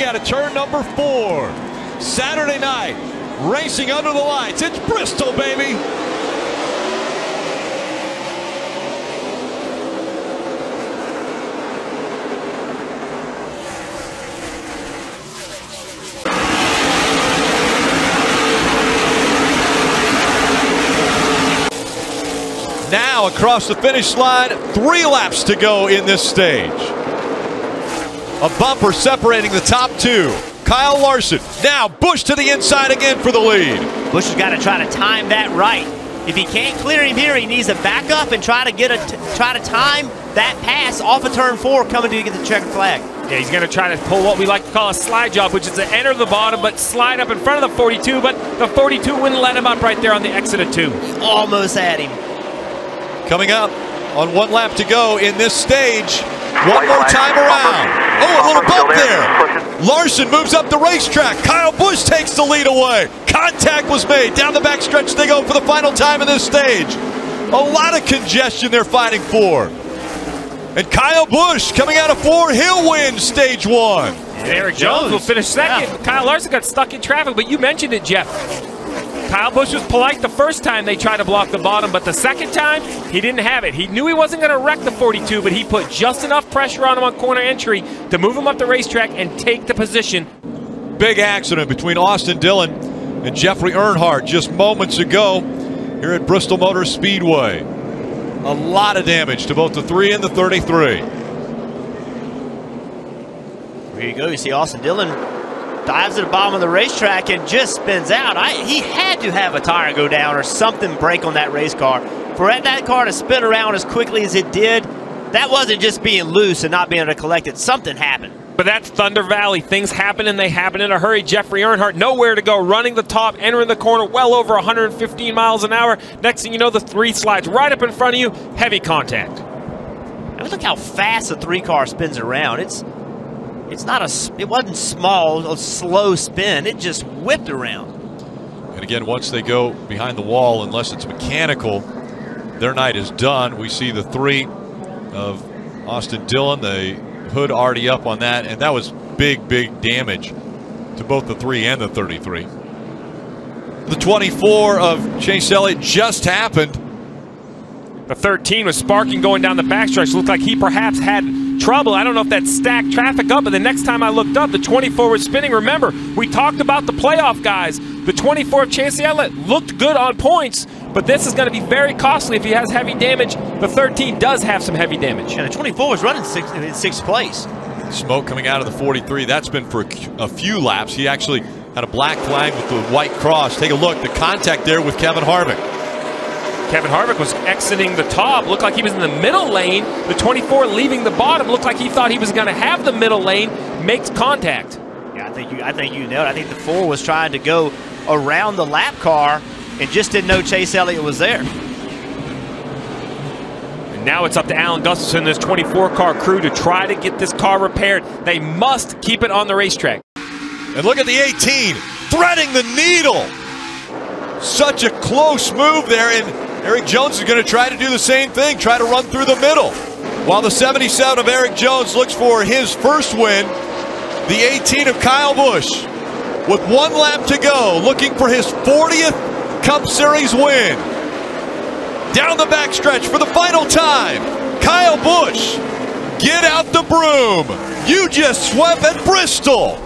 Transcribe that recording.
coming out of turn number 4. Saturday night, racing under the lights. It's Bristol, baby. Now across the finish line, 3 laps to go in this stage. A bumper separating the top 2. Kyle Larson. Now Busch to the inside again for the lead. Busch has got to try to time that right. If he can't clear him here, he needs to back up and try to time that pass off of turn 4 coming to get the checkered flag. Yeah, he's going to try to pull what we like to call a slide job, which is to enter the bottom but slide up in front of the 42, but the 42 wouldn't let him up right there on the exit of 2. Almost had him. Coming up on 1 lap to go in this stage. One more time around. Oh, a little bump there. Larson moves up the racetrack. Kyle Busch takes the lead away. Contact was made. Down the backstretch they go for the final time in this stage. A lot of congestion they're fighting for. And Kyle Busch coming out of 4, he'll win stage 1. Eric Jones will finish second. Yeah. Kyle Larson got stuck in traffic, but you mentioned it, Jeff. Kyle Busch was polite the first time they tried to block the bottom, but the second time, he didn't have it. He knew he wasn't going to wreck the 42, but he put just enough pressure on him on corner entry to move him up the racetrack and take the position. Big accident between Austin Dillon and Jeffrey Earnhardt just moments ago here at Bristol Motor Speedway. A lot of damage to both the 3 and the 33. There you go. You see Austin Dillon dives to the bottom of the racetrack and just spins out. He had to have a tire go down or something break on that race car. For that car to spin around as quickly as it did, that wasn't just being loose and not being able to collect it. Something happened. But that's Thunder Valley. Things happen and they happen in a hurry. Jeffrey Earnhardt, nowhere to go, running the top, entering the corner well over 115 miles an hour. Next thing you know, the 3 slides right up in front of you. Heavy contact. I mean, look how fast the 3 car spins around. It wasn't small, a slow spin. It just whipped around. And again, once they go behind the wall, unless it's mechanical, their night is done. We see the 3 of Austin Dillon, the hood already up on that, and that was big, big damage to both the 3 and the 33. The 24 of Chase Elliott just happened. The 13 was sparking going down the backstretch. Looked like he perhaps had trouble. I don't know if that stacked traffic up, but the next time I looked up, the 24 was spinning. Remember, we talked about the playoff guys. The 24 of Chase Elliott looked good on points, but this is going to be very costly if he has heavy damage. The 13 does have some heavy damage. And the 24 was running in 6th place. Smoke coming out of the 43. That's been for a few laps. He actually had a black flag with the white cross. Take a look. The contact there with Kevin Harvick. Kevin Harvick was exiting the top. Looked like he was in the middle lane. The 24 leaving the bottom. Looked like he thought he was going to have the middle lane. Makes contact. Yeah, I think you nailed it. I think the 4 was trying to go around the lap car and just didn't know Chase Elliott was there. And now it's up to Alan Gustafson and this 24 car crew to try to get this car repaired. They must keep it on the racetrack. And look at the 18 threading the needle. Such a close move there, and Eric Jones is going to try to do the same thing, try to run through the middle. While the 77 of Eric Jones looks for his first win, the 18 of Kyle Busch, with 1 lap to go, looking for his 40th Cup Series win. Down the backstretch for the final time, Kyle Busch, get out the broom. You just swept at Bristol.